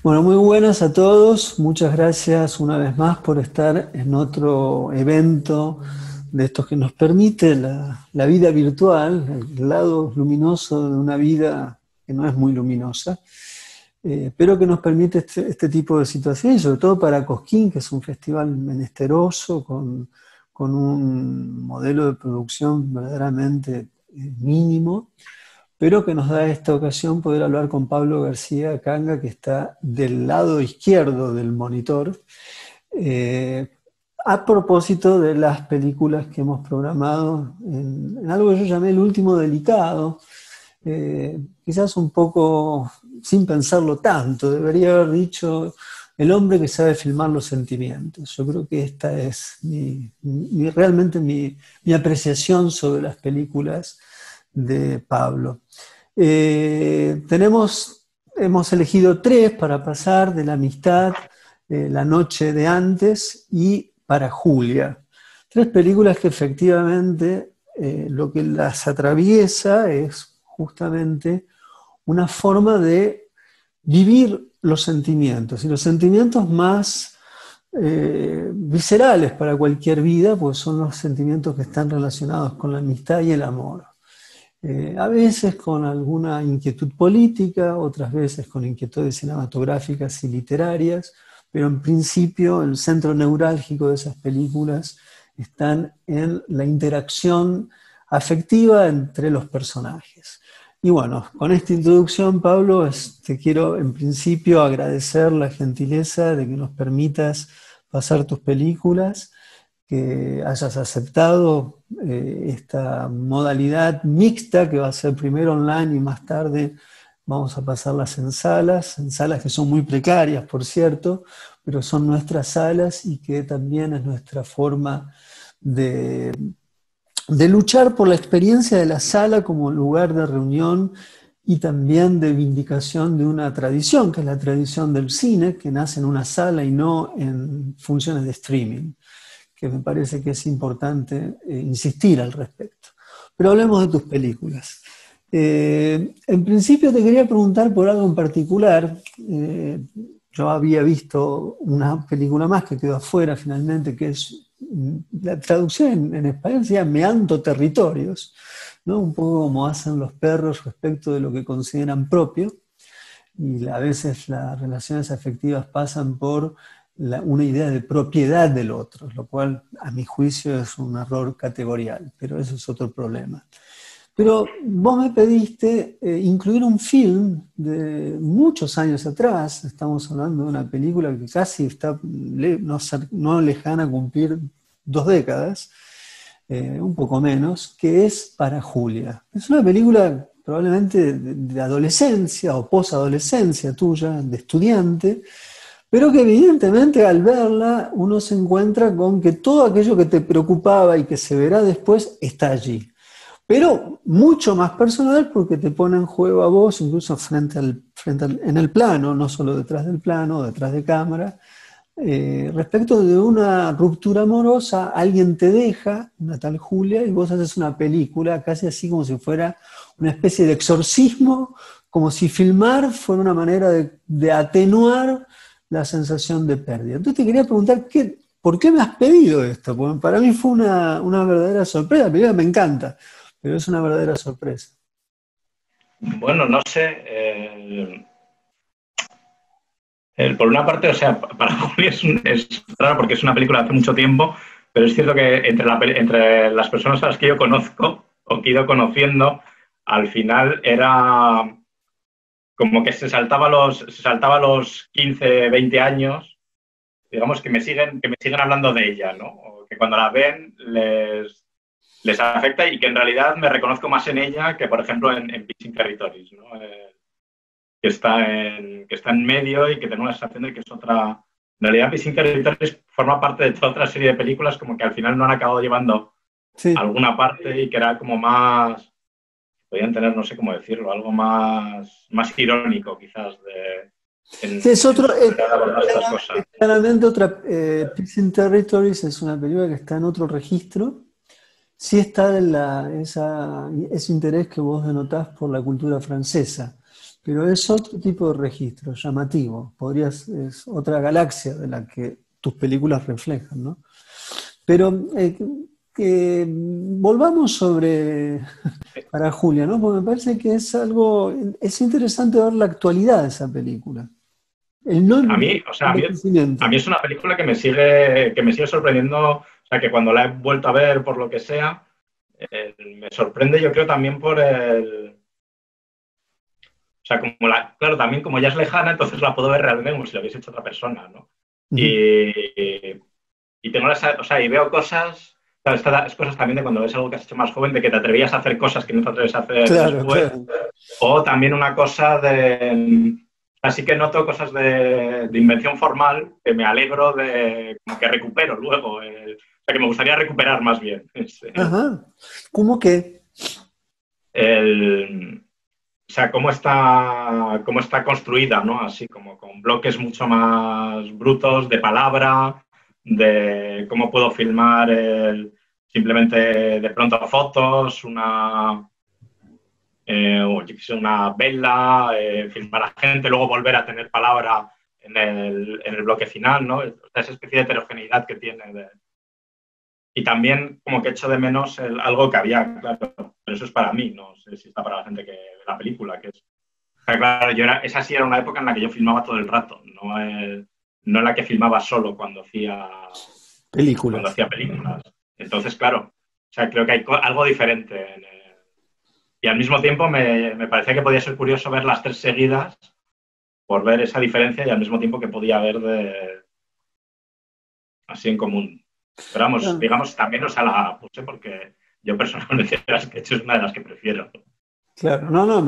Bueno, muy buenas a todos. Muchas gracias una vez más por estar en otro evento de estos que nos permite la vida virtual, el lado luminoso de una vida que no es muy luminosa, pero que nos permite este tipo de situaciones, sobre todo para Cosquín, que es un festival menesteroso, con un modelo de producción verdaderamente mínimo, pero que nos da esta ocasión poder hablar con Pablo García Canga, que está del lado izquierdo del monitor, eh, a propósito de las películas que hemos programado en algo que yo llamé el último delicado, quizás un poco sin pensarlo tanto, debería haber dicho el hombre que sabe filmar los sentimientos. Yo creo que esta es realmente mi apreciación sobre las películas de Pablo. Hemos elegido tres para pasar: de la amistad, La noche de antes y Para Julia. Tres películas que efectivamente lo que las atraviesa es justamente una forma de vivir los sentimientos, y los sentimientos más viscerales para cualquier vida, pues son los sentimientos que están relacionados con la amistad y el amor. A veces con alguna inquietud política, otras veces con inquietudes cinematográficas y literarias, pero en principio el centro neurálgico de esas películas están en la interacción afectiva entre los personajes. Y bueno, con esta introducción, Pablo, te quiero en principio agradecer la gentileza de que nos permitas pasar tus películas, que hayas aceptado esta modalidad mixta, que va a ser primero online y más tarde vamos a pasarlas en salas que son muy precarias, por cierto, pero son nuestras salas y que también es nuestra forma de luchar por la experiencia de la sala como lugar de reunión y también de vindicación de una tradición, que es la tradición del cine, que nace en una sala y no en funciones de streaming, que me parece que es importante insistir al respecto. Pero hablemos de tus películas. En principio te quería preguntar por algo en particular. Yo había visto una película más que quedó afuera finalmente, que es, la traducción en español se llama Meando Territorios, ¿no? Un poco como hacen los perros respecto de lo que consideran propio, y a veces las relaciones afectivas pasan por una idea de propiedad del otro, lo cual a mi juicio es un error categorial, pero eso es otro problema. Pero vos me pediste incluir un film de muchos años atrás. Estamos hablando de una película que casi está no lejana a cumplir 2 décadas, un poco menos, que es Para Julia. Es una película probablemente de adolescencia o posadolescencia tuya, de estudiante, pero que evidentemente al verla uno se encuentra con que todo aquello que te preocupaba y que se verá después está allí. Pero mucho más personal, porque te pone en juego a vos, incluso en el plano, no solo detrás del plano, detrás de cámara, respecto de una ruptura amorosa. Alguien te deja, una tal Julia, y vos haces una película, casi así como si fuera una especie de exorcismo, como si filmar fuera una manera de atenuar la sensación de pérdida. Entonces te quería preguntar, ¿por qué me has pedido esto? Porque para mí fue una verdadera sorpresa. La película me encanta, pero es una verdadera sorpresa. Bueno, no sé. Por una parte, o sea, para Julia es raro porque es una película de hace mucho tiempo, pero es cierto que entre las personas a las que yo conozco o que he ido conociendo, al final era como que se saltaba los 15, 20 años, digamos, que me siguen hablando de ella, ¿no? O que cuando la ven les afecta, y que en realidad me reconozco más en ella que, por ejemplo, en Missing Territories, ¿no? Que está en medio y que tengo la sensación de que es otra. En realidad, Missing Territories forma parte de toda otra serie de películas como que al final no han acabado llevando Sí. alguna parte, y que era como más. Podían tener, no sé cómo decirlo, algo más irónico, quizás, Sí, es en otro, su manera de abordar estas cosas. claramente otra. Peace in Territories es una película que está en otro registro. Sí está ese interés que vos denotás por la cultura francesa. Pero es otro tipo de registro, llamativo. Es otra galaxia de la que tus películas reflejan, ¿no? Pero volvamos sobre para Julia, ¿no? Porque me parece que es interesante ver la actualidad de esa película. El no A mí, o sea, envejecimiento. a mí es una película que me sigue sorprendiendo, o sea, que cuando la he vuelto a ver por lo que sea, me sorprende yo creo también por el... O sea, claro, también como ya es lejana, entonces la puedo ver realmente como si lo hubiese hecho otra persona, ¿no? Ujú. Y, y tengo o sea, y veo cosas, claro, es cosas también de cuando ves algo que has hecho más joven, de que te atrevías a hacer cosas que no te atreves a hacer Claro, después, claro. o también una cosa de... Así que noto cosas de invención formal que me alegro de, como que recupero luego, o sea, que me gustaría recuperar más bien. Ajá. ¿Cómo que? El, o sea, cómo está construida, ¿no? Así como con bloques mucho más brutos de palabra, de cómo puedo filmar simplemente de pronto fotos, o yo qué sé, una vela, filmar a gente, luego volver a tener palabra en el bloque final, ¿no? Esa especie de heterogeneidad que tiene. Y también como que echo de menos algo que había, claro, pero eso es para mí, no sé si está para la gente que ve la película, que es claro, esa sí era una época en la que yo filmaba todo el rato, no la que filmaba solo cuando Películas. hacía películas. Entonces, claro, o sea, creo que hay algo diferente. Y al mismo tiempo me parecía que podía ser curioso ver las tres seguidas por ver esa diferencia y al mismo tiempo que podía haber así en común. Pero vamos, Ah, digamos, también o sea, la puse porque yo personalmente las que he hecho es una de las que prefiero. claro, no, no,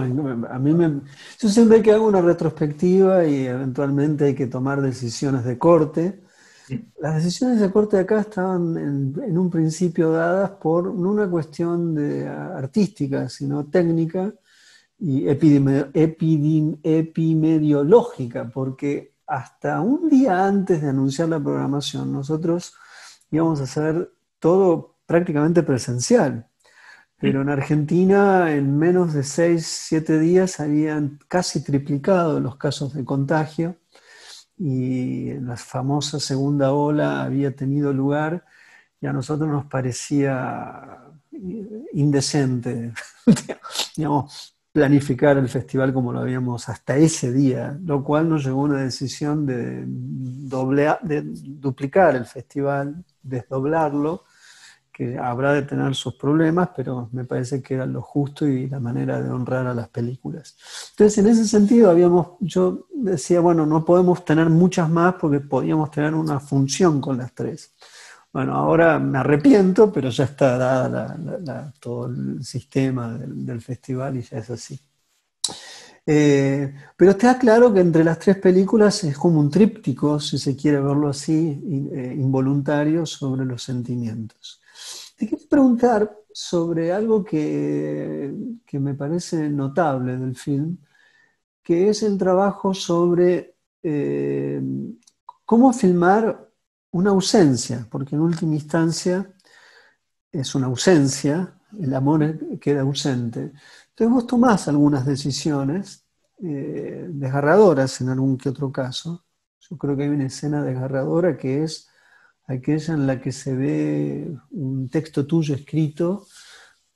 yo siempre que hago una retrospectiva y eventualmente hay que tomar decisiones de corte, las decisiones de corte de acá estaban en un principio dadas por no una cuestión artística, sino técnica y epidemiológica, porque hasta un día antes de anunciar la programación, nosotros íbamos a hacer todo prácticamente presencial. Pero en Argentina, en menos de 6, 7 días, habían casi triplicado los casos de contagio y la famosa segunda ola había tenido lugar y a nosotros nos parecía indecente, digamos, planificar el festival como lo habíamos hasta ese día, lo cual nos llevó a una decisión de duplicar el festival, desdoblarlo, que habrá de tener sus problemas, pero me parece que era lo justo y la manera de honrar a las películas. Entonces, en ese sentido, yo decía, bueno, no podemos tener muchas más porque podíamos tener una función con las tres. Bueno, ahora me arrepiento, pero ya está dada todo el sistema del festival y ya es así. Pero está claro que entre las tres películas es como un tríptico, si se quiere verlo así, involuntario sobre los sentimientos. Te quería preguntar sobre algo que me parece notable del film, que es el trabajo sobre cómo filmar una ausencia, porque en última instancia es una ausencia, el amor queda ausente. Entonces vos tomás algunas decisiones desgarradoras en algún que otro caso. Yo creo que hay una escena desgarradora que es aquella en la que se ve un texto tuyo escrito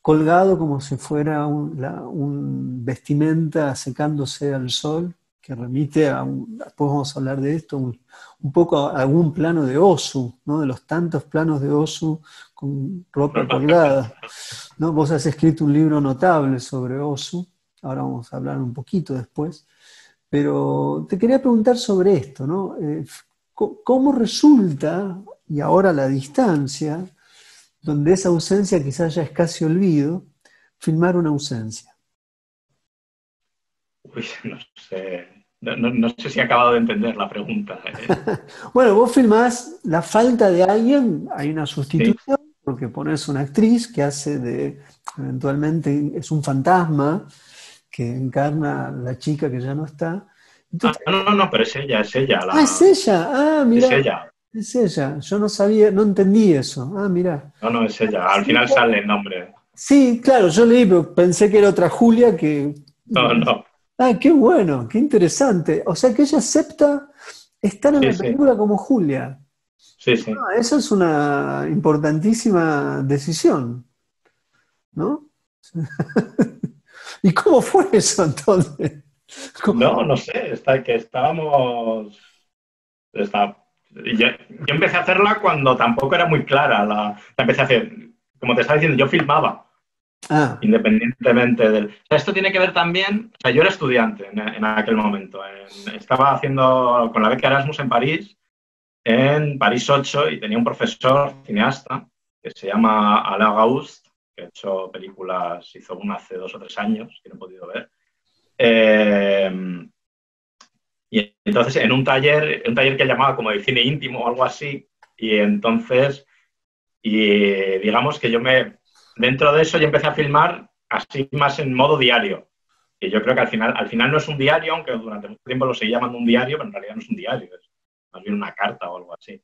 colgado como si fuera un vestimenta secándose al sol, que remite después vamos a hablar de esto, un poco a algún plano de Osu, ¿no? De los tantos planos de Osu con ropa colgada, ¿no? Vos has escrito un libro notable sobre Osu, ahora vamos a hablar un poquito después, pero te quería preguntar sobre esto, ¿no? ¿Cómo resulta, y ahora a la distancia, donde esa ausencia quizás ya es casi olvido, filmar una ausencia? Uy, no sé. No sé si he acabado de entender la pregunta. Bueno, vos filmás la falta de alguien, hay una Sí. sustitución, porque pones una actriz que eventualmente es un fantasma que encarna a la chica que ya no está. Ah, Entonces, no, no, no, pero es ella, es ella, es mira, ella. es ella. Yo no sabía, no entendí eso. Mira. No, no, es ella. Al final sale el nombre. Sí, claro, yo leí, pero pensé que era otra Julia que... No, no. Ah, qué bueno, qué interesante. O sea que ella acepta estar en Sí, la sí, película como Julia. sí, sí. Ah, esa es una importantísima decisión, ¿no? ¿Y cómo fue eso entonces? No, no sé, que estábamos... Está, yo empecé a hacerla cuando tampoco era muy clara. La empecé a hacer, como te estaba diciendo, yo filmaba Ah, independientemente del... O sea, esto tiene que ver también... O sea, yo era estudiante en aquel momento. Estaba haciendo con la beca Erasmus en París 8 y tenía un profesor cineasta que se llama Alain Gaust, que ha hecho películas, hizo una hace 2 o 3 años, que no he podido ver. Eh, y entonces en un taller que llamaba como de cine íntimo o algo así, y entonces, y digamos que dentro de eso yo empecé a filmar así más en modo diario. Y yo creo que al final no es un diario, aunque durante mucho tiempo lo seguí llamando un diario, pero en realidad no es un diario, es más bien una carta o algo así.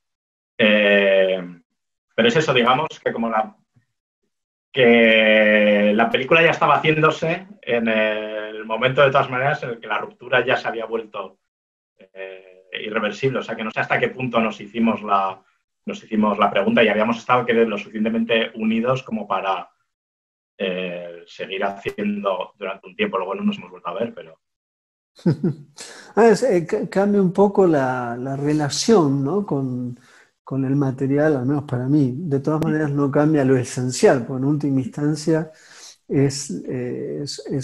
Eh, pero es eso, digamos, que la película ya estaba haciéndose en el momento, de todas maneras, en el que la ruptura ya se había vuelto irreversible. O sea, que no sé hasta qué punto nos hicimos la pregunta y habíamos estado lo suficientemente unidos como para seguir haciendo durante un tiempo. Luego no nos hemos vuelto a ver, pero... cambia un poco la relación, ¿no? Con el material, al menos para mí. De todas maneras, no cambia lo esencial, porque en última instancia es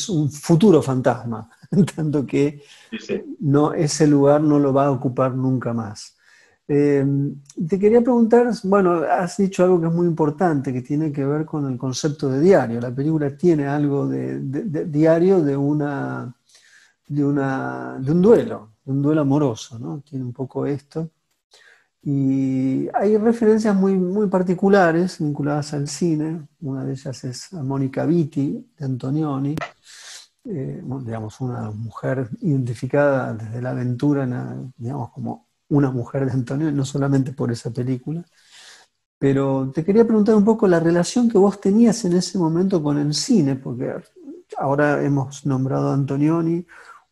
un futuro fantasma, en tanto que Sí, sí. no, ese lugar no lo va a ocupar nunca más. Eh, Te quería preguntar, bueno, has dicho algo que es muy importante, que tiene que ver con el concepto de diario. La película tiene algo de diario de un duelo amoroso, ¿no? Tiene un poco esto. Y hay referencias muy, muy particulares vinculadas al cine. Una de ellas es a Mónica Vitti, de Antonioni, bueno, digamos, una mujer identificada desde la aventura, digamos, como una mujer de Antonioni, no solamente por esa película. Pero te quería preguntar un poco la relación que vos tenías en ese momento con el cine, porque ahora hemos nombrado a Antonioni,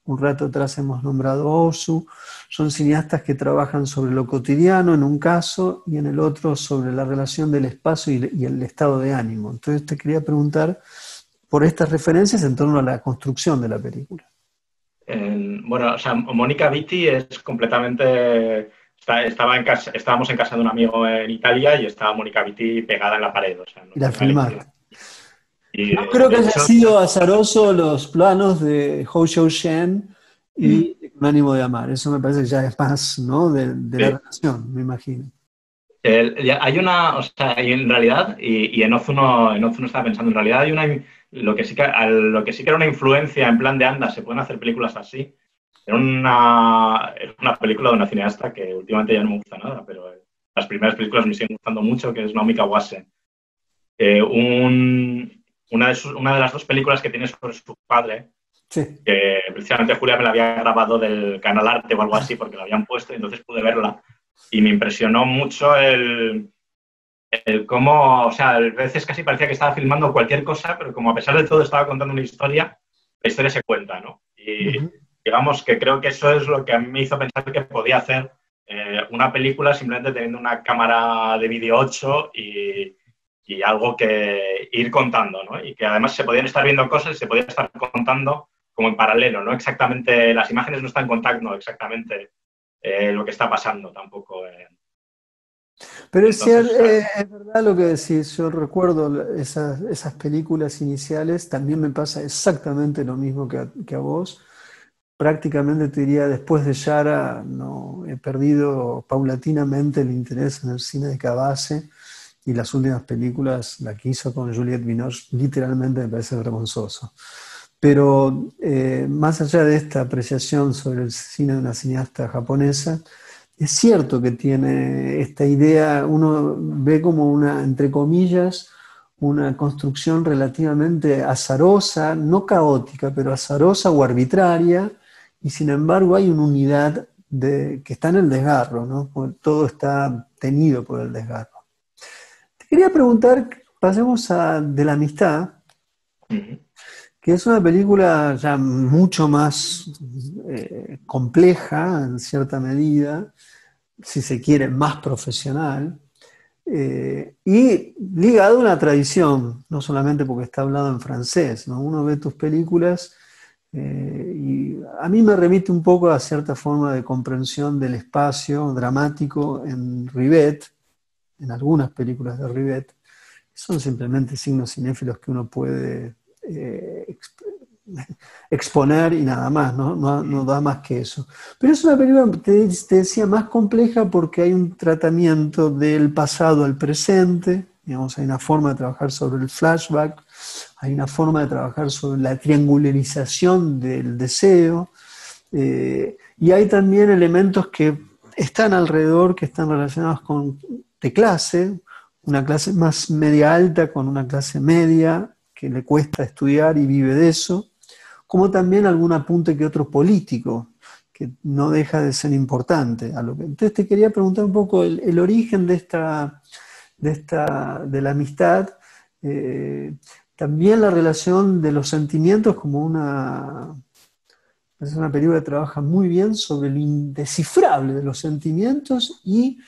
un rato atrás hemos nombrado a Ozu, son cineastas que trabajan sobre lo cotidiano en un caso y en el otro sobre la relación del espacio y el estado de ánimo. Entonces te quería preguntar por estas referencias en torno a la construcción de la película. Bueno, o sea, Mónica Vitti es completamente... estábamos en casa de un amigo en Italia y estaba Mónica Vitti pegada en la pared, o sea, no Y la tenía elección. filmaste. Y No creo que de haya hecho, sido azaroso los planos de Hou Xiu-shen y Un ánimo de amar. Eso me parece que ya es más, ¿no? De la sí. relación, me imagino. Hay una, o sea, en realidad, y en Ozu no estaba pensando, en realidad hay lo que sí que era una influencia en plan de anda, se pueden hacer películas así. Era una película de una cineasta que últimamente ya no me gusta nada, pero las primeras películas me siguen gustando mucho, que es Naomi Kawase. Eh, un- una de las dos películas que tiene sobre su padre, Sí. que precisamente Julia me la había grabado del Canal Arte o algo así, porque la habían puesto y entonces pude verla. Y me impresionó mucho el cómo, o sea, a veces casi parecía que estaba filmando cualquier cosa, pero como a pesar de todo estaba contando una historia, la historia se cuenta, ¿no? Y Ujú. digamos que creo que eso es lo que a mí me hizo pensar que podía hacer una película simplemente teniendo una cámara de vídeo 8 y algo que ir contando, ¿no? Y que además se podían estar viendo cosas y se podía estar contando como en paralelo, no exactamente, las imágenes no están contando exactamente lo que está pasando tampoco. Pero Entonces, o sea, es verdad lo que decís. Yo recuerdo esas películas iniciales, también me pasa exactamente lo mismo que a vos. Prácticamente te diría, después de Yara, no, he perdido paulatinamente el interés en el cine de Cavase y las últimas películas, la que hizo con Juliette Binoche, literalmente me parece vergonzoso. Pero más allá de esta apreciación sobre el cine de una cineasta japonesa, es cierto que tiene esta idea, uno ve como una, entre comillas, una construcción relativamente azarosa, no caótica, pero azarosa o arbitraria, y sin embargo hay una unidad que está en el desgarro, ¿no? Porque todo está tenido por el desgarro. Te quería preguntar, pasemos de la amistad, uh -huh. que es una película ya mucho más compleja en cierta medida, si se quiere, más profesional, y ligado a una tradición, no solamente porque está hablado en francés, ¿no? Uno ve tus películas y a mí me remite un poco a cierta forma de comprensión del espacio dramático en Rivet, en algunas películas de Rivet. Son simplemente signos cinéfilos que uno puede exponer y nada más, ¿no? No da más que eso. Pero es una película, te decía, más compleja porque hay un tratamiento del pasado al presente, digamos, hay una forma de trabajar sobre el flashback, hay una forma de trabajar sobre la triangularización del deseo, y hay también elementos que están alrededor, que están relacionados con de clase, una clase más media alta con una clase media que le cuesta estudiar y vive de eso, como también algún apunte que otro político, que no deja de ser importante. Entonces te quería preguntar un poco el origen de la amistad, eh, también la relación de los sentimientos como es una película que trabaja muy bien sobre lo indescifrable de los sentimientos y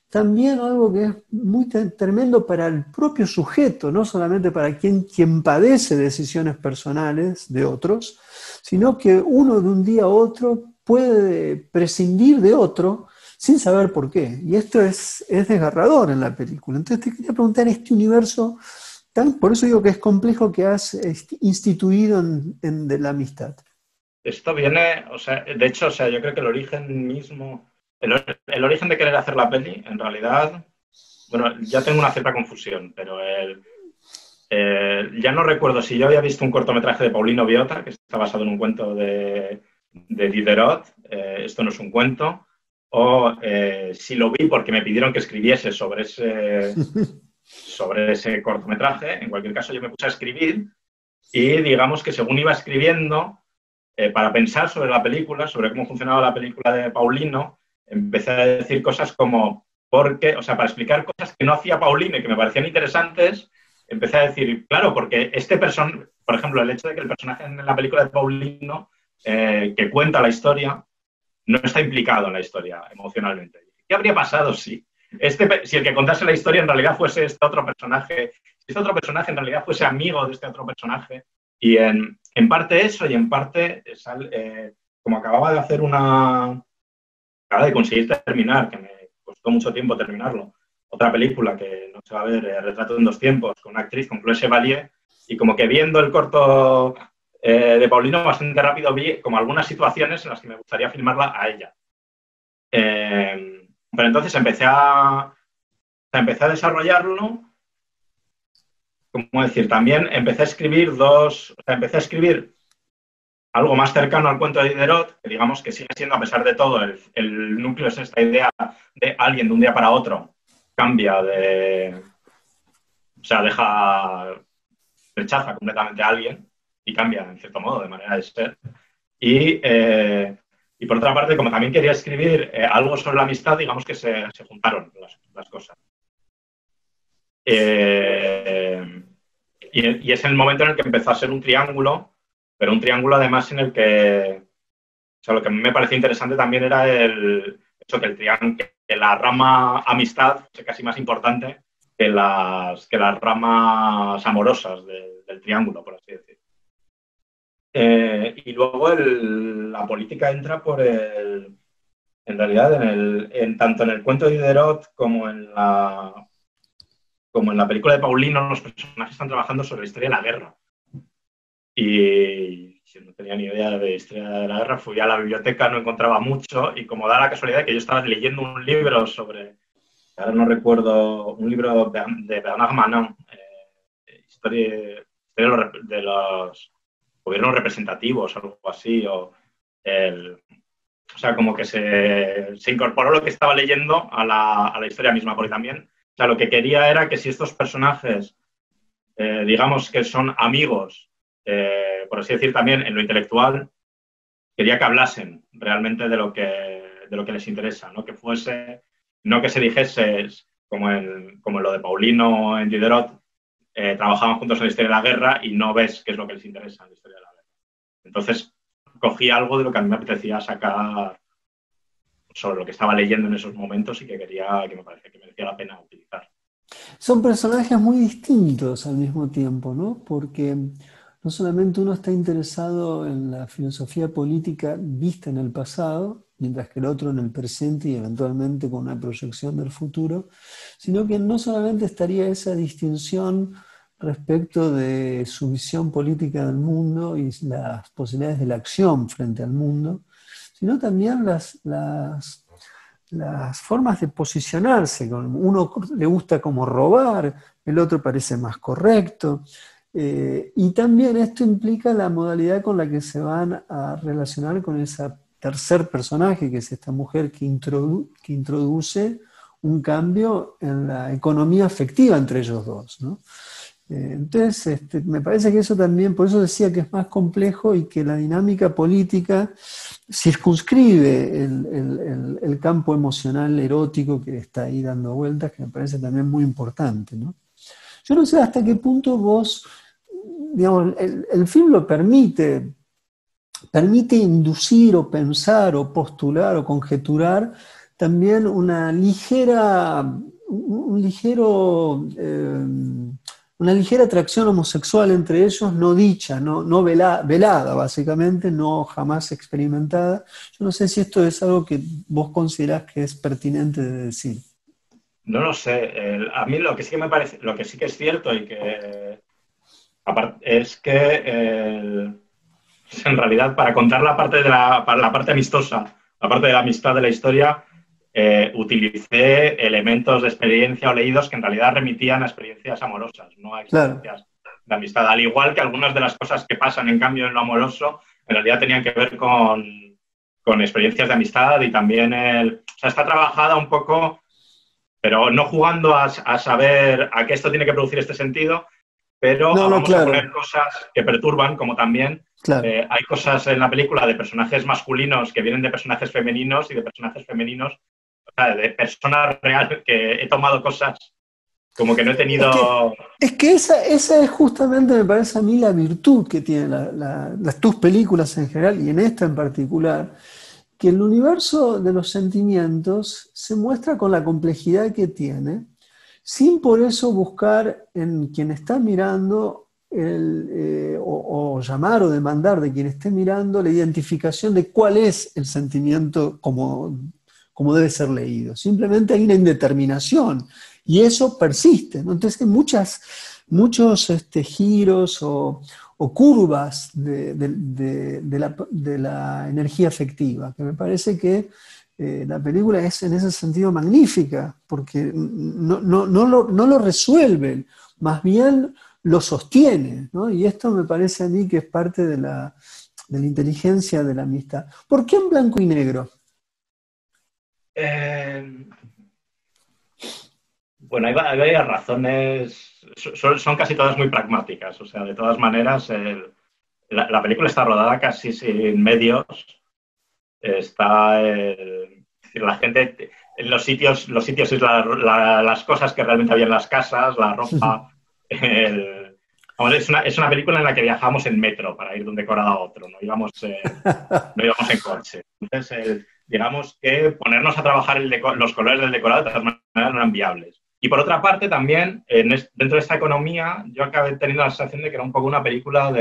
también algo que es muy tremendo para el propio sujeto, no solamente para quien padece decisiones personales de otros, sino que uno de un día a otro puede prescindir de otro sin saber por qué. Y esto es desgarrador en la película. Entonces te quería preguntar este universo, por eso digo que es complejo, que has instituido de la amistad. Esto viene, o sea, de hecho, o sea, yo creo que el origen mismo, el origen de querer hacer la peli, en realidad, bueno, ya tengo una cierta confusión, pero ya no recuerdo si yo había visto un cortometraje de Paulino Biota, que está basado en un cuento de Diderot, esto no es un cuento, o si lo vi porque me pidieron que escribiese sobre ese cortometraje. En cualquier caso, yo me puse a escribir y digamos que según iba escribiendo, para pensar sobre la película, sobre cómo funcionaba la película de Paulino, empecé a decir cosas como, porque, o sea, para explicar cosas que no hacía Paulino y que me parecían interesantes, empecé a decir, claro, porque este personaje, por ejemplo, el hecho de que el personaje en la película de Paulino, que cuenta la historia, no está implicado en la historia emocionalmente. ¿Qué habría pasado si el que contase la historia en realidad fuese este otro personaje, si este otro personaje en realidad fuese amigo de este otro personaje? Y en parte eso, y en parte, como acababa de conseguir terminar, que me costó mucho tiempo terminarlo, otra película que no se va a ver, Retrato en dos tiempos, con una actriz, con Chloé Chevalier, y como que viendo el corto de Paulino bastante rápido vi como algunas situaciones en las que me gustaría filmarla a ella. Pero entonces empecé a desarrollarlo. ¿Cómo decir? También empecé a escribir algo más cercano al cuento de Diderot, que digamos que sigue siendo, a pesar de todo, el núcleo es esta idea de alguien de un día para otro cambia o sea, rechaza completamente a alguien y cambia, en cierto modo, de manera de ser. Y por otra parte, como también quería escribir algo sobre la amistad, digamos que se juntaron las cosas. Y es el momento en el que empezó a ser un triángulo, pero un triángulo además en el que, o sea, lo que a mí me parecía interesante también era que la rama amistad es casi más importante que las ramas amorosas del triángulo, por así decirlo. Y luego la política entra en realidad, tanto en el cuento de Diderot como en la película de Paulino, los personajes están trabajando sobre la historia de la guerra. Y si no tenía ni idea de historia de la guerra, fui a la biblioteca, no encontraba mucho, y como da la casualidad que yo estaba leyendo un libro ahora no recuerdo, un libro de Bernard Manon, historia de los gobiernos representativos, algo así, o sea, como que se incorporó lo que estaba leyendo a la historia misma, porque también, o sea, lo que quería era que si estos personajes, digamos que son amigos, por así decir, también en lo intelectual, quería que hablasen realmente de lo que les interesa, no que se dijese, como en lo de Paulino en Diderot, trabajaban juntos en la historia de la guerra y no ves qué es lo que les interesa en la historia de la guerra. Entonces, cogí algo de lo que a mí me apetecía sacar sobre lo que estaba leyendo en esos momentos y que me parecía que merecía la pena utilizar. Son personajes muy distintos al mismo tiempo, ¿no? Porque no solamente uno está interesado en la filosofía política vista en el pasado, mientras que el otro en el presente y eventualmente con una proyección del futuro, sino que no solamente estaría esa distinción respecto de su visión política del mundo y las posibilidades de la acción frente al mundo, sino también las formas de posicionarse. Uno le gusta como robar, el otro parece más correcto. Y también esto implica la modalidad con la que se van a relacionar con esa tercer personaje, que es esta mujer que introduce un cambio en la economía afectiva entre ellos dos, ¿no? Entonces, me parece que eso también, por eso decía que es más complejo y que la dinámica política circunscribe el campo emocional erótico que está ahí dando vueltas, que me parece también muy importante, ¿no? Yo no sé hasta qué punto vos, digamos, el film lo permite inducir o pensar o postular o conjeturar también una ligera atracción homosexual entre ellos, no dicha, no velada, básicamente, no jamás experimentada. Yo no sé si esto es algo que vos considerás que es pertinente de decir. No lo sé. A mí lo que sí que me parece, lo que sí que es cierto y que es que en realidad para contar la parte para la parte amistosa, la parte de la amistad de la historia, utilicé elementos de experiencia o leídos que en realidad remitían a experiencias amorosas, no a Claro. experiencias de amistad. Al igual que algunas de las cosas que pasan, en cambio, en lo amoroso, en realidad tenían que ver con experiencias de amistad y también o sea, está trabajada un poco, pero no jugando a saber a qué esto tiene que producir este sentido, pero No, vamos a poner claro, cosas que perturban, como también claro. hay cosas en la película de personajes masculinos que vienen de personajes femeninos y de personajes femeninos, o sea, de personas reales que he tomado cosas como que no he Es que, tenido... es que esa es justamente, me parece a mí, la virtud que tienen tus películas en general y en esta en particular, que el universo de los sentimientos se muestra con la complejidad que tiene, sin por eso buscar en quien está mirando o llamar o demandar de quien esté mirando la identificación de cuál es el sentimiento como debe ser leído. Simplemente hay una indeterminación y eso persiste, ¿no? Entonces hay muchos giros o curvas de la energía afectiva, que me parece que la película es en ese sentido magnífica, porque no lo resuelve, más bien lo sostiene, ¿no? Y esto me parece a mí que es parte de la inteligencia de la amistad. ¿Por qué en blanco y negro? Eh, bueno, hay varias razones, son casi todas muy pragmáticas, o sea, de todas maneras, la película está rodada casi sin medios, está es decir, la gente en los sitios es las cosas que realmente había en las casas, la ropa. Vamos, es una película en la que viajamos en metro para ir de un decorado a otro, no íbamos en coche. Entonces, digamos que ponernos a trabajar los colores del decorado de todas maneras no eran viables. Y por otra parte, también, dentro de esta economía, yo acabé teniendo la sensación de que era un poco una película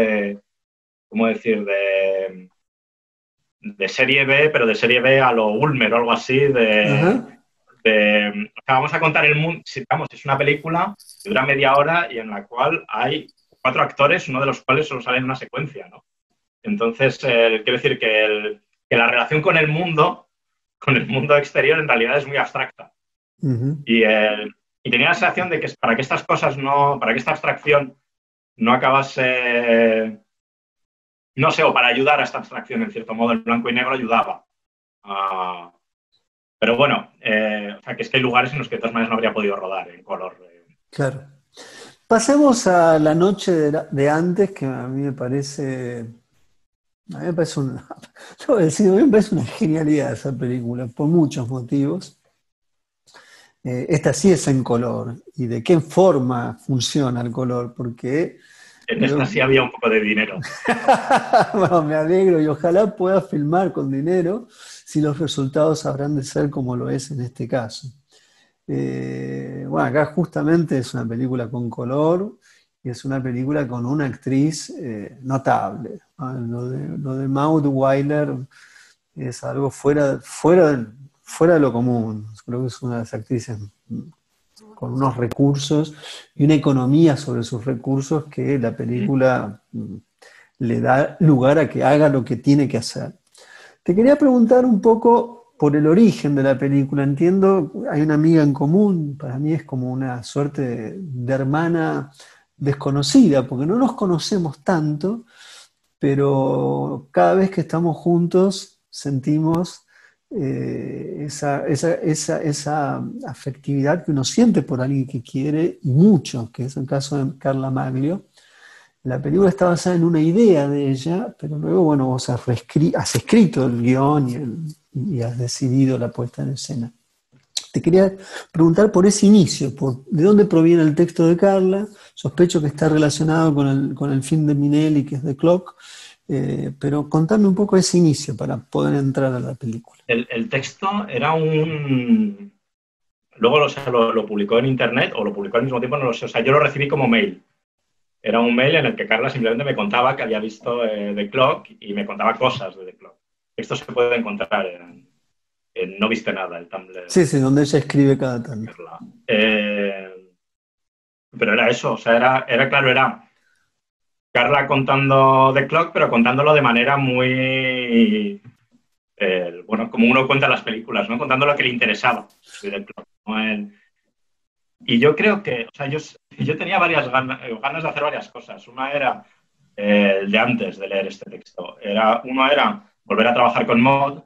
¿cómo decir?, de serie B, pero de serie B a lo Ulmer o algo así, Ajá. o sea, vamos a contar el mundo, es una película que dura media hora y en la cual hay 4 actores, uno de los cuales solo sale en una secuencia, ¿no? Entonces, quiero decir que la relación con el mundo exterior en realidad es muy abstracta. Uh-huh. Y tenía la sensación de que para que esta abstracción no acabase, no sé, o para ayudar a esta abstracción, en cierto modo, el blanco y negro ayudaba. Pero bueno, o sea, que es que hay lugares en los que de todas maneras no habría podido rodar en color. Claro. Pasemos a La noche de antes, que a mí me parece una, yo voy a decir, a mí me parece una genialidad esa película, por muchos motivos. Esta sí es en color. ¿Y de qué forma funciona el color? Porque... En esta sí había un poco de dinero. Bueno, me alegro y ojalá pueda filmar con dinero si los resultados habrán de ser como lo es en este caso. Bueno, acá justamente es una película con color y es una película con una actriz notable, ¿no? Lo de Maud Weiler es algo fuera de lo común. Creo que es una de las actrices con unos recursos y una economía sobre sus recursos que la película le da lugar a que haga lo que tiene que hacer. Te quería preguntar un poco por el origen de la película. Entiendo, hay una amiga en común, para mí es como una suerte de hermana desconocida, porque no nos conocemos tanto, pero cada vez que estamos juntos sentimos esa afectividad que uno siente por alguien que quiere y mucho, que es el caso de Carla Maglio. La película está basada en una idea de ella, pero luego, bueno, vos has escrito el guión y has decidido la puesta en escena. Te quería preguntar por ese inicio, de dónde proviene el texto de Carla. Sospecho que está relacionado con el film de Minelli, que es The Clock, pero contame un poco ese inicio para poder entrar a la película. El texto era un... Luego lo publicó en internet o lo publicó al mismo tiempo, no lo sé. O sea, yo lo recibí como mail. Era un mail en el que Carla simplemente me contaba que había visto The Clock y me contaba cosas de The Clock. Esto se puede encontrar en No Viste Nada, el Tumblr. Sí, sí, donde ella escribe cada tanto. Pero era eso, o sea, era claro, era Carla contando The Clock, pero contándolo de manera muy... bueno, como uno cuenta las películas, ¿no? Contando lo que le interesaba de The Clock, ¿no? Y yo creo que, o sea, yo tenía varias ganas de hacer varias cosas. Una era el de antes de leer este texto. Uno era volver a trabajar con Maud,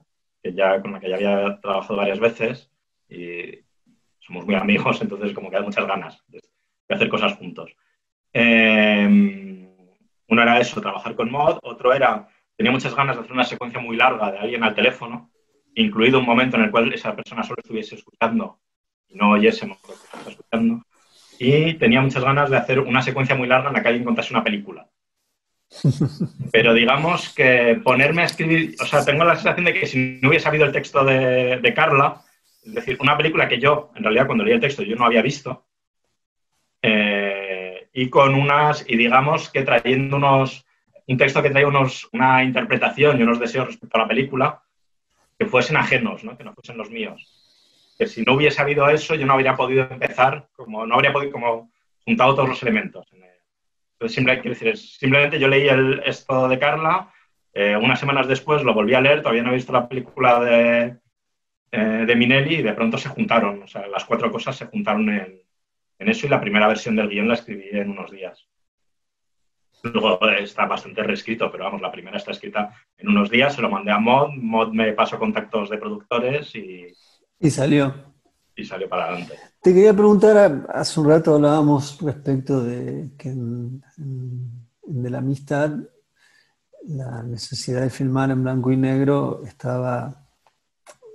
con la que ya había trabajado varias veces y somos muy amigos, entonces como que hay muchas ganas de hacer cosas juntos. Uno era eso, trabajar con Maud. Otro era, tenía muchas ganas de hacer una secuencia muy larga de alguien al teléfono, incluido un momento en el cual esa persona solo estuviese escuchando y no oyésemos lo que está escuchando. Y tenía muchas ganas de hacer una secuencia muy larga en la que alguien contase una película. Pero digamos que ponerme a escribir, o sea, tengo la sensación de que si no hubiese habido el texto de Carla, es decir, una película que yo, en realidad, cuando leí el texto, yo no había visto, y digamos que trayendo un texto que traía una interpretación y unos deseos respecto a la película que fuesen ajenos, ¿no? Que no fuesen los míos. Que si no hubiese habido eso, yo no habría podido empezar, no habría podido como juntado todos los elementos. Entonces, simplemente yo leí esto de Carla, unas semanas después lo volví a leer, todavía no he visto la película de Minelli y de pronto se juntaron, o sea, las cuatro cosas se juntaron en eso y la primera versión del guión la escribí en unos días. Luego está bastante reescrito, pero vamos, la primera está escrita en unos días, se lo mandé a Mod me pasó contactos de productores Y salió. Y salió para adelante. Te quería preguntar, hace un rato hablábamos respecto de que de la amistad, la necesidad de filmar en blanco y negro estaba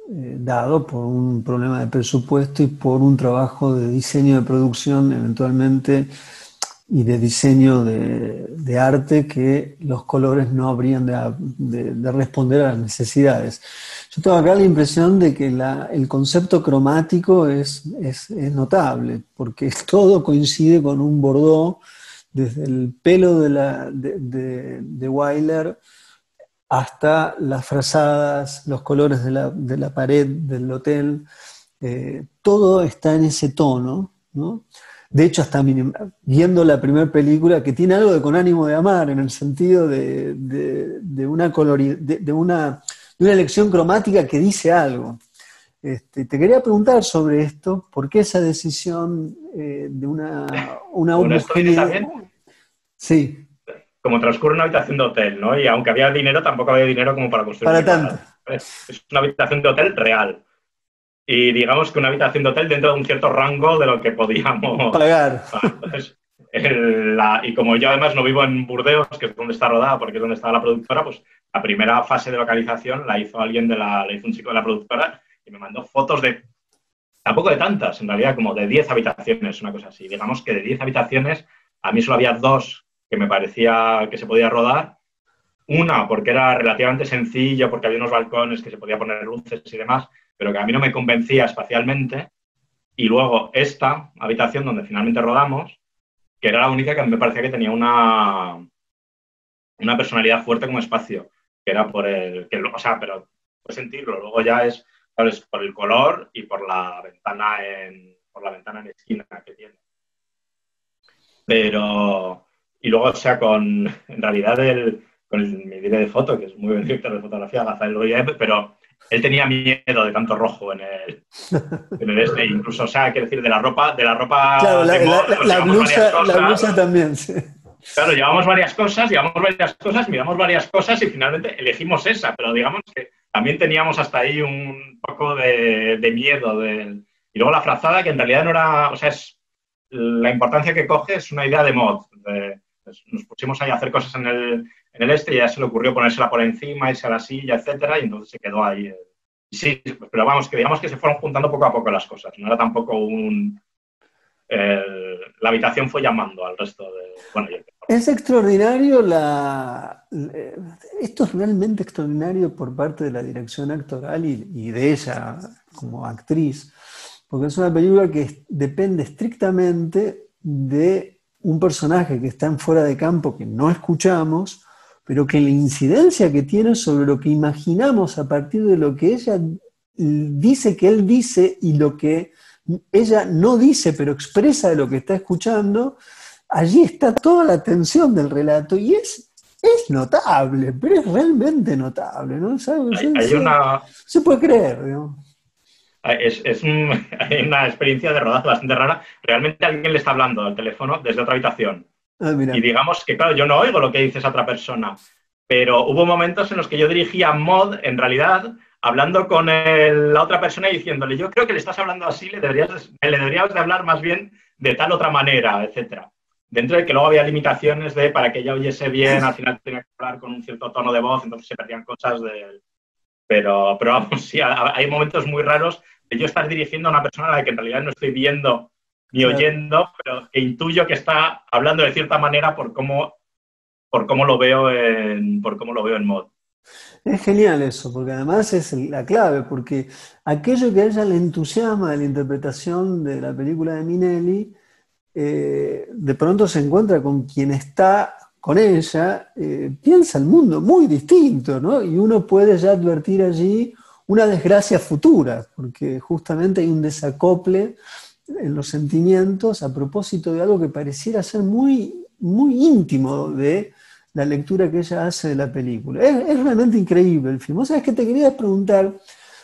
dado por un problema de presupuesto y por un trabajo de diseño de producción eventualmente y de diseño de arte que los colores no habrían de responder a las necesidades. Yo tengo acá la impresión de que el concepto cromático es notable, porque todo coincide con un Bordeaux, desde el pelo de Wyler hasta las frazadas, los colores de la pared del hotel, todo está en ese tono, ¿no? De hecho, hasta viendo la primera película, que tiene algo de Con ánimo de amar, en el sentido de una elección cromática que dice algo. Te quería preguntar sobre esto, ¿por qué esa decisión de una homogeneidad? Sí. Como transcurre una habitación de hotel, ¿no? Y aunque había dinero, tampoco había dinero como para construir para tanto. Es una habitación de hotel real. Y digamos que una habitación de hotel dentro de un cierto rango de lo que podíamos pagar. Entonces, y como yo además no vivo en Burdeos, que es donde está rodada, porque es donde está la productora, pues la primera fase de localización la hizo un chico de la productora y me mandó fotos de tampoco de tantas, en realidad, como de 10 habitaciones, una cosa así. Digamos que de 10 habitaciones, a mí solo había 2 que me parecía que se podía rodar. Una, porque era relativamente sencillo, porque había unos balcones que se podía poner luces y demás, pero que a mí no me convencía espacialmente. Y luego esta habitación donde finalmente rodamos, que era la única que a mí me parecía que tenía una personalidad fuerte como espacio, que era por el... Que, o sea, pero puedes sentirlo. Luego ya es, ¿sabes? Por el color y por la ventana en esquina que tiene. Pero... Y luego, o sea, en realidad, mi director de foto, que es muy buen director de fotografía, Rafael Goyev, pero él tenía miedo de tanto rojo en el este, incluso, o sea, quiero decir, de la ropa Claro, de moda, pues llevamos varias la cosas. blusa también, sí. Claro, llevamos varias cosas, miramos varias cosas y finalmente elegimos esa, pero digamos que también teníamos hasta ahí un poco de miedo. Y luego la frazada, que en realidad no era, o sea, la importancia que coge es una idea de mod. Pues nos pusimos ahí a hacer cosas en el este y ya se le ocurrió ponérsela por encima, irse a la silla, etcétera, y entonces se quedó ahí. Y sí, pero vamos, que digamos que se fueron juntando poco a poco las cosas, no era tampoco la habitación fue llamando al resto de... Bueno, es extraordinario esto es realmente extraordinario por parte de la dirección actoral y de ella como actriz, porque es una película que depende estrictamente de un personaje que está en fuera de campo, que no escuchamos, pero que la incidencia que tiene sobre lo que imaginamos a partir de lo que ella dice que él dice y lo que ella no dice, pero expresa de lo que está escuchando, allí está toda la tensión del relato y es notable, pero es realmente notable, ¿no? Se puede creer, ¿no? Hay una experiencia de rodaje bastante rara. Realmente alguien le está hablando al teléfono desde otra habitación. Y digamos que, claro, yo no oigo lo que dice esa otra persona, pero hubo momentos en los que yo dirigía mod, en realidad, hablando con la otra persona y diciéndole, yo creo que le estás hablando así, le deberías de hablar más bien de tal otra manera, etcétera. Dentro de que luego había limitaciones para que ella oyese bien, al final tenía que hablar con un cierto tono de voz, entonces se perdían cosas Pero vamos, sí, hay momentos muy raros de yo estar dirigiendo a una persona a la que en realidad no estoy viendo ni oyendo, pero que intuyo que está hablando de cierta manera por cómo lo veo en mod. Es genial eso, porque además es la clave, porque aquello que a ella le entusiasma de la interpretación de la película de Minelli, de pronto se encuentra con quien está con ella, piensa el mundo muy distinto, ¿no? Y uno puede ya advertir allí una desgracia futura, porque justamente hay un desacople en los sentimientos a propósito de algo que pareciera ser muy, muy íntimo de la lectura que ella hace de la película. Es realmente increíble el film. O sea, es que te quería preguntar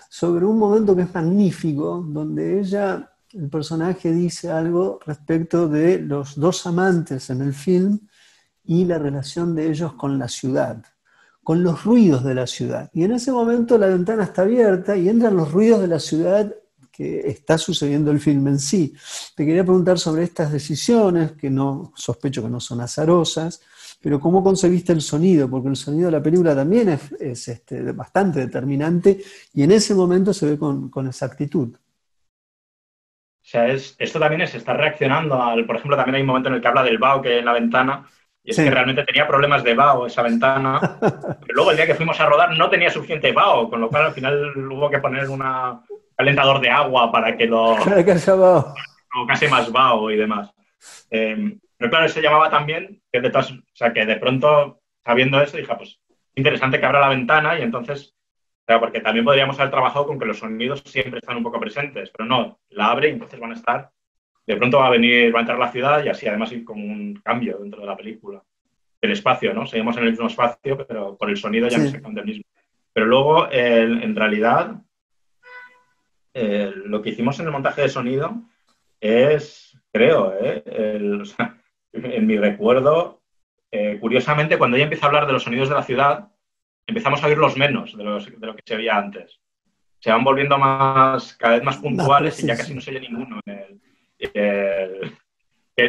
sobre un momento que es magnífico, donde el personaje dice algo respecto de los dos amantes en el film y la relación de ellos con la ciudad, con los ruidos de la ciudad. Y en ese momento la ventana está abierta y entran los ruidos de la ciudad que está sucediendo el film en sí. Te quería preguntar sobre estas decisiones, que no sospecho que no son azarosas, pero ¿cómo concebiste el sonido? Porque el sonido de la película también es bastante determinante y en ese momento se ve con exactitud. O sea, esto también es estar reaccionando por ejemplo, también hay un momento en el que habla del vaho que hay en la ventana, y es que realmente tenía problemas de vaho esa ventana, pero luego el día que fuimos a rodar no tenía suficiente vaho, con lo cual al final hubo que poner un calentador de agua para que provocase más vaho y demás. Pero claro, eso llamaba también que de pronto, sabiendo eso, dije, pues interesante que abra la ventana y entonces... Claro, porque también podríamos haber trabajado con que los sonidos siempre están un poco presentes, pero no, la abre y entonces van a estar, de pronto va a entrar la ciudad y así además hay como un cambio dentro de la película. El espacio, ¿no? Seguimos en el mismo espacio, pero por el sonido ya no es exactamente el mismo. Pero luego, en realidad, lo que hicimos en el montaje de sonido es, creo, en mi recuerdo, curiosamente, cuando ella empieza a hablar de los sonidos de la ciudad, empezamos a oírlos menos de lo que se veía antes. Se van volviendo cada vez más puntuales y ya casi no se oye ninguno.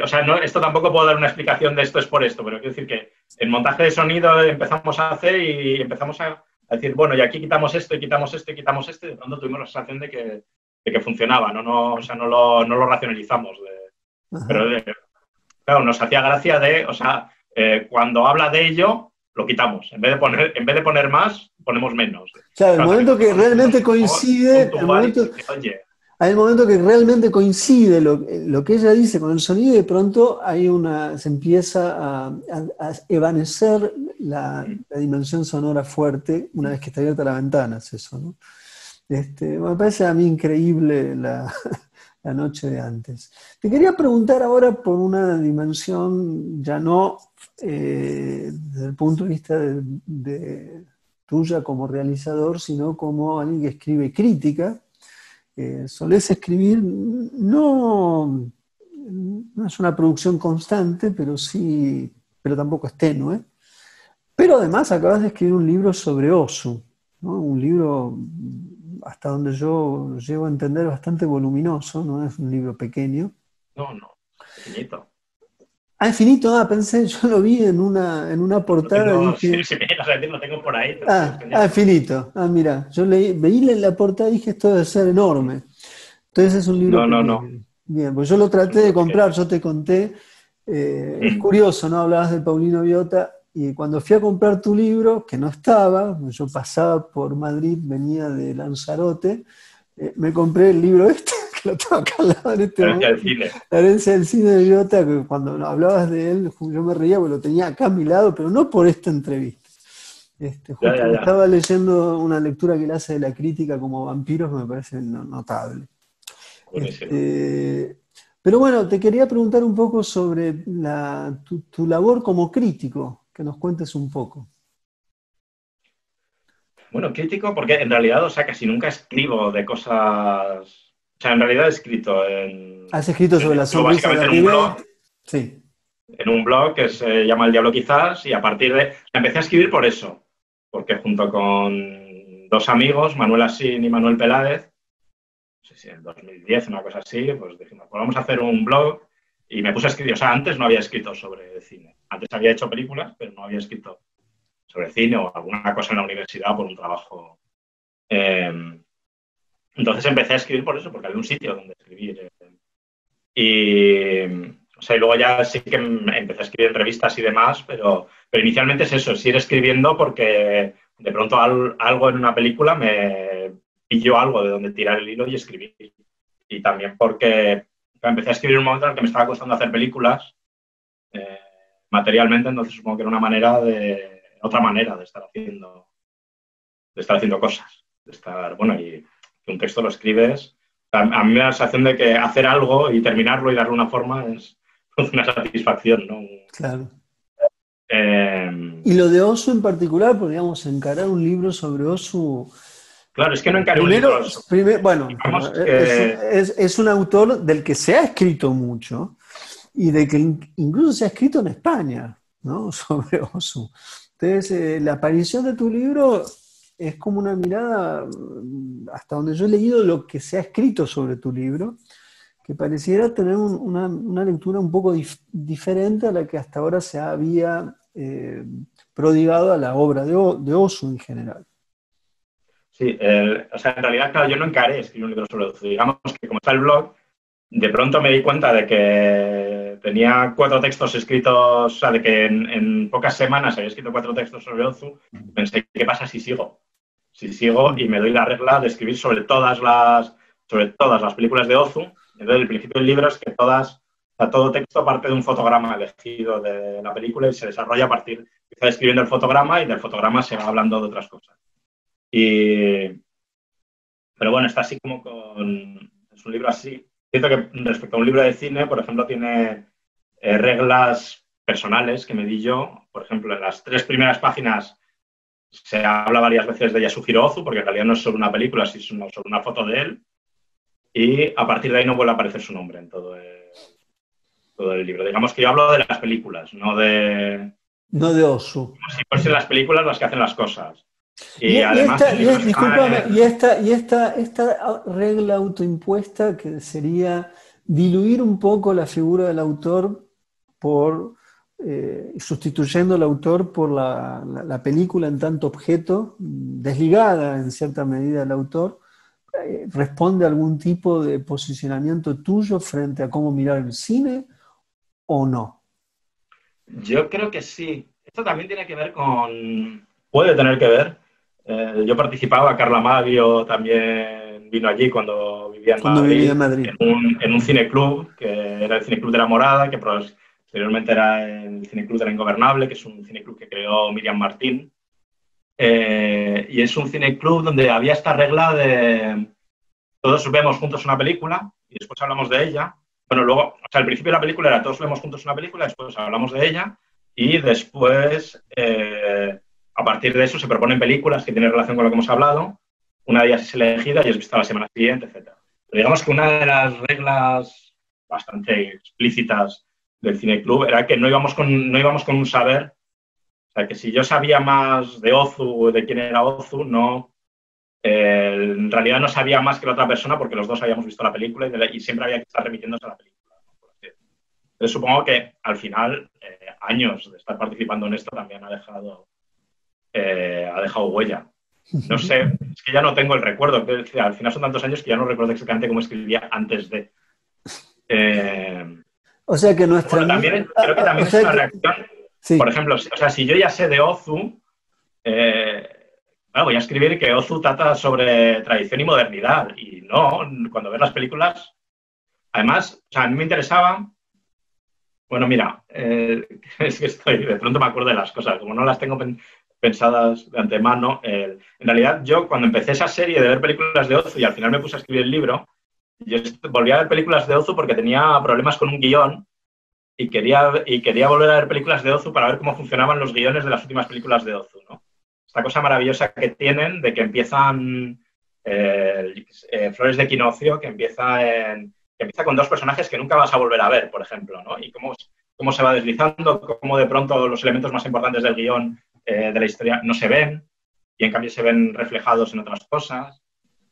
O sea, esto tampoco puedo dar una explicación de esto es por esto, pero quiero decir que el montaje de sonido empezamos a hacer y empezamos a decir, bueno, y aquí quitamos esto, y quitamos esto, y quitamos esto, y de pronto tuvimos la sensación de que de que funcionaba, o sea, no lo racionalizamos. Pero, claro, nos hacía gracia o sea, cuando habla de ello, lo quitamos. En vez de poner más, ponemos menos. Claro, el Claro, momento que realmente coincide, hay el momento que realmente coincide lo que ella dice con el sonido y de pronto se empieza a evanecer la dimensión sonora fuerte una vez que está abierta la ventana, es eso, ¿no? Me parece a mí increíble la noche de antes. Te quería preguntar ahora por una dimensión ya no desde el punto de vista tuya como realizador, sino como alguien que escribe crítica. Solés escribir, no es una producción constante, pero tampoco es tenue. Pero además acabas de escribir un libro sobre Osu, ¿no? Un libro, hasta donde yo llego a entender, bastante voluminoso, no es un libro pequeño. No, pequeñito. Ah, infinito, pensé, yo lo vi en una portada. Dije, si me llegas a decir, lo tengo por ahí. Infinito. Mira, yo veí la portada y dije, esto debe ser enorme. Entonces es un libro pequeño. No. Bien, pues yo lo traté de comprar, yo te conté. Es curioso, ¿no? Hablabas de Paulino Biota, y cuando fui a comprar tu libro, que no estaba, yo pasaba por Madrid, venía de Lanzarote, me compré el libro que lo tengo acá al lado en este momento. La herencia del cine de Biota, que cuando hablabas de él, yo me reía porque lo tenía acá a mi lado, pero no por esta entrevista. Justo estaba leyendo una lectura que él hace de la crítica como vampiros, que me parece notable. Pero bueno, te quería preguntar un poco sobre tu labor como crítico, que nos cuentes un poco. Bueno, crítico porque en realidad, o sea, casi nunca escribo de cosas... O sea, en realidad he escrito ¿Has escrito sobre la sonrisa de Ribet? Sí. En un blog que se llama El Diablo Quizás, y a partir de... Empecé a escribir por eso, porque junto con dos amigos, Manuel Asín y Manuel Peláez, no sé si en 2010, una cosa así, pues dijimos, pues vamos a hacer un blog, y me puse a escribir. O sea, antes no había escrito sobre cine. Antes había hecho películas, pero no había escrito sobre cine o alguna cosa en la universidad por un trabajo. Entonces empecé a escribir por eso, porque había un sitio donde escribir. O sea, y luego ya sí que empecé a escribir en revistas y demás, pero inicialmente es eso, es ir escribiendo porque de pronto algo en una película me pilló algo de donde tirar el hilo y escribir. Y también porque empecé a escribir en un momento en el que me estaba costando hacer películas materialmente, entonces supongo que era otra manera de estar haciendo cosas. Y que un texto lo escribes. A mí me da la sensación de que hacer algo y terminarlo y darle una forma es una satisfacción, ¿no? Claro. Y lo de Osu en particular, podríamos encarar un libro sobre Osu. Claro, es que no encaré un libro. Es un autor del que se ha escrito mucho y de que incluso se ha escrito en España, ¿no? Sobre Osu. Entonces, la aparición de tu libro es como una mirada, hasta donde yo he leído lo que se ha escrito sobre tu libro, que pareciera tener una lectura un poco diferente a la que hasta ahora se había prodigado a la obra de Osu en general. Sí, o sea, en realidad, claro, yo no encaré escribir un libro sobre Osu. Digamos que como está el blog, de pronto me di cuenta de que tenía 4 textos escritos, o sea, de que en pocas semanas había escrito 4 textos sobre Ozu. Pensé, ¿qué pasa si sigo? Si sigo y me doy la regla de escribir sobre todas las películas de Ozu. Entonces, el principio del libro es que todo texto parte de un fotograma elegido de la película y se desarrolla a partir, empieza escribiendo el fotograma y del fotograma se va hablando de otras cosas. Pero bueno, está así como es un libro así. Siento que respecto a un libro de cine, por ejemplo, tiene reglas personales que me di yo. Por ejemplo, en las 3 primeras páginas se habla varias veces de Yasuhiro Ozu, porque en realidad no es sobre una película, sino sobre una foto de él. Y a partir de ahí no vuelve a aparecer su nombre en todo el libro. Digamos que yo hablo de las películas, no de Ozu. Como si fuesen las películas las que hacen las cosas. Discúlpame, esta regla autoimpuesta que sería diluir un poco la figura del autor sustituyendo al autor por la película en tanto objeto, desligada en cierta medida del autor, responde a algún tipo de posicionamiento tuyo frente a cómo mirar el cine o no? Yo creo que sí. Esto también tiene que ver con... Puede tener que ver. Yo participaba, Carla Magrio también vino allí cuando vivía en Cuando vivía Madrid, en Madrid. en un cineclub, que era el Cineclub de la Morada, que posteriormente era el Cineclub de la Ingobernable, que es un cineclub que creó Miriam Martín. Y es un cineclub donde había esta regla de todos vemos juntos una película y después hablamos de ella. Bueno, luego, o sea, al principio de la película era todos vemos juntos una película, después hablamos de ella y después, a partir de eso, se proponen películas que tienen relación con lo que hemos hablado. Una de ellas es elegida y es vista la semana siguiente, etc. Pero digamos que una de las reglas bastante explícitas del cineclub era que no íbamos con un saber. O sea, que si yo sabía más de Ozu o de quién era Ozu, no, en realidad no sabía más que la otra persona porque los dos habíamos visto la película y siempre había que estar remitiéndose a la película, ¿no? Entonces supongo que al final, años de estar participando en esto también ha dejado huella. No sé, es que ya no tengo el recuerdo. Al final son tantos años que ya no recuerdo exactamente cómo escribía antes de... O sea que nuestra... Bueno, también, creo que también es una reacción. Sí. Por ejemplo, o sea, si yo ya sé de Ozu, bueno, voy a escribir que Ozu trata sobre tradición y modernidad. Y no, cuando ves las películas... Además, o sea, a mí me interesaba... Bueno, mira, es que de pronto me acuerdo de las cosas, como no las tengo pensadas de antemano. En realidad, yo cuando empecé esa serie de ver películas de Ozu y al final me puse a escribir el libro, yo volví a ver películas de Ozu porque tenía problemas con un guión y quería volver a ver películas de Ozu para ver cómo funcionaban los guiones de las últimas películas de Ozu, ¿no? Esta cosa maravillosa que tienen de que empiezan Flores de Equinoccio, que empieza con dos personajes que nunca vas a volver a ver, por ejemplo, ¿no? Y cómo se va deslizando, cómo de pronto los elementos más importantes del guión de la historia no se ven y en cambio se ven reflejados en otras cosas.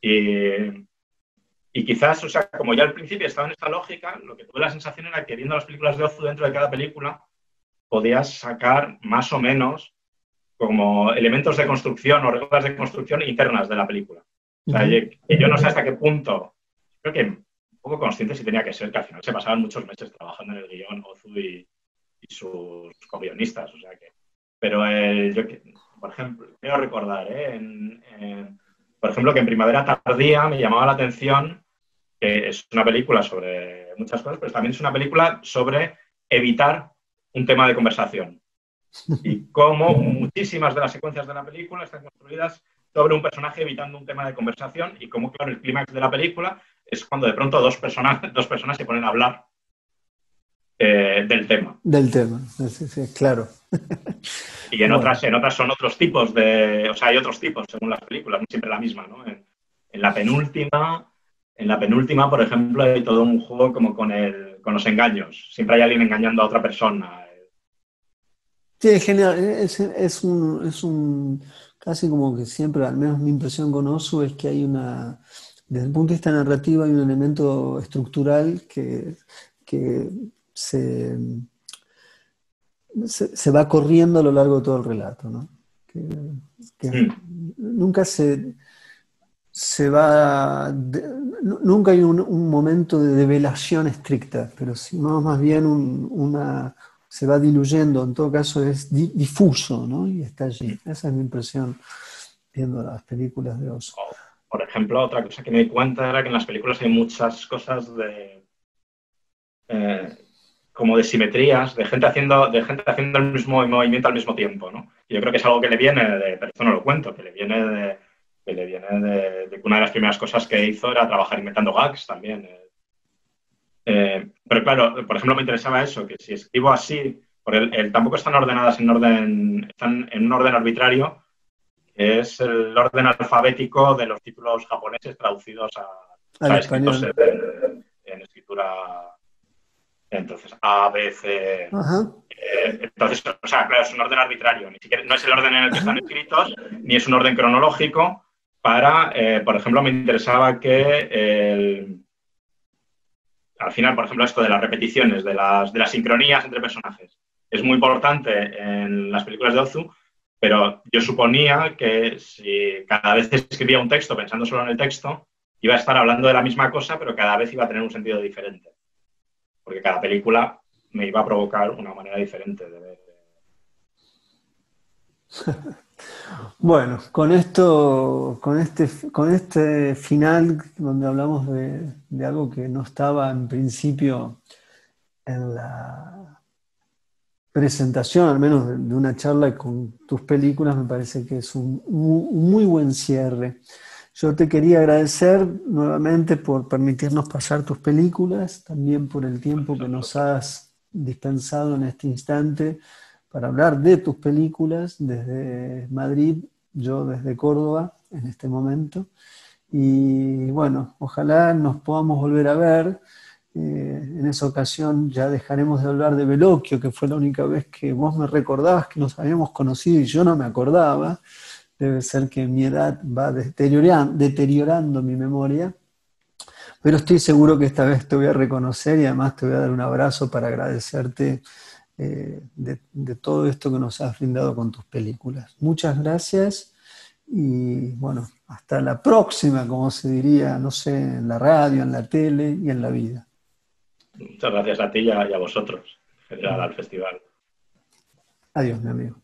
Y quizás, o sea, como ya al principio estaba en esta lógica, lo que tuve la sensación era que viendo las películas de Ozu dentro de cada película podías sacar más o menos como elementos de construcción o reglas de construcción internas de la película. O sea, yo no sé hasta qué punto, creo que un poco consciente sí tenía que ser, que al final se pasaban muchos meses trabajando en el guión Ozu y sus co-guionistas, o sea que... Pero yo, por ejemplo, quiero recordar, por ejemplo, que en Primavera Tardía me llamaba la atención que es una película sobre muchas cosas, pero también es una película sobre evitar un tema de conversación. Y cómo muchísimas de las secuencias de la película están construidas sobre un personaje evitando un tema de conversación y cómo, claro, el clímax de la película es cuando de pronto dos personas se ponen a hablar del tema. Del tema, sí, claro. Y en otras son otros tipos o sea, hay otros tipos según las películas, no siempre la misma, ¿no? En la penúltima, por ejemplo, hay todo un juego como con los engaños. Siempre hay alguien engañando a otra persona. Sí, es genial. Es un casi como que siempre, al menos mi impresión con Ozu es que hay desde el punto de vista narrativo, hay un elemento estructural que se va corriendo a lo largo de todo el relato, ¿no? Nunca nunca hay un momento de develación estricta, pero sino más bien se va diluyendo, en todo caso es difuso, ¿no? Y está allí. Esa es mi impresión viendo las películas de Ozu. Por ejemplo, otra cosa que me di cuenta era que en las películas hay muchas cosas como de simetrías, de gente haciendo el mismo movimiento al mismo tiempo, ¿no? Y yo creo que es algo que le viene pero esto no lo cuento, que le viene de que una de las primeras cosas que hizo era trabajar inventando gags también. Pero claro, por ejemplo, me interesaba eso, que si escribo así, porque tampoco están ordenadas están en un orden arbitrario, que es el orden alfabético de los títulos japoneses traducidos al español. En escritura, entonces A, B, C. Entonces, o sea, claro, es un orden arbitrario, ni siquiera, no es el orden en el que están escritos, ni es un orden cronológico. Por ejemplo, me interesaba que al final, por ejemplo, esto de las repeticiones, de las sincronías entre personajes, es muy importante en las películas de Ozu, pero yo suponía que si cada vez escribía un texto pensando solo en el texto, iba a estar hablando de la misma cosa, pero cada vez iba a tener un sentido diferente. Porque cada película me iba a provocar una manera diferente de ver. Bueno, con esto, con este final donde hablamos de algo que no estaba en principio en la presentación, al menos de una charla con tus películas, me parece que es un muy buen cierre. Yo te quería agradecer nuevamente por permitirnos pasar tus películas, también por el tiempo que nos has dispensado en este instante para hablar de tus películas desde Madrid, yo desde Córdoba en este momento. Y bueno, ojalá nos podamos volver a ver. En esa ocasión ya dejaremos de hablar de Veloquio, que fue la única vez que vos me recordabas que nos habíamos conocido y yo no me acordaba. Debe ser que mi edad va deteriorando mi memoria, pero estoy seguro que esta vez te voy a reconocer y además te voy a dar un abrazo para agradecerte de todo esto que nos has brindado con tus películas. Muchas gracias y bueno, hasta la próxima, como se diría, no sé, en la radio, en la tele y en la vida. Muchas gracias a ti y a vosotros, en general, al festival. Adiós, mi amigo.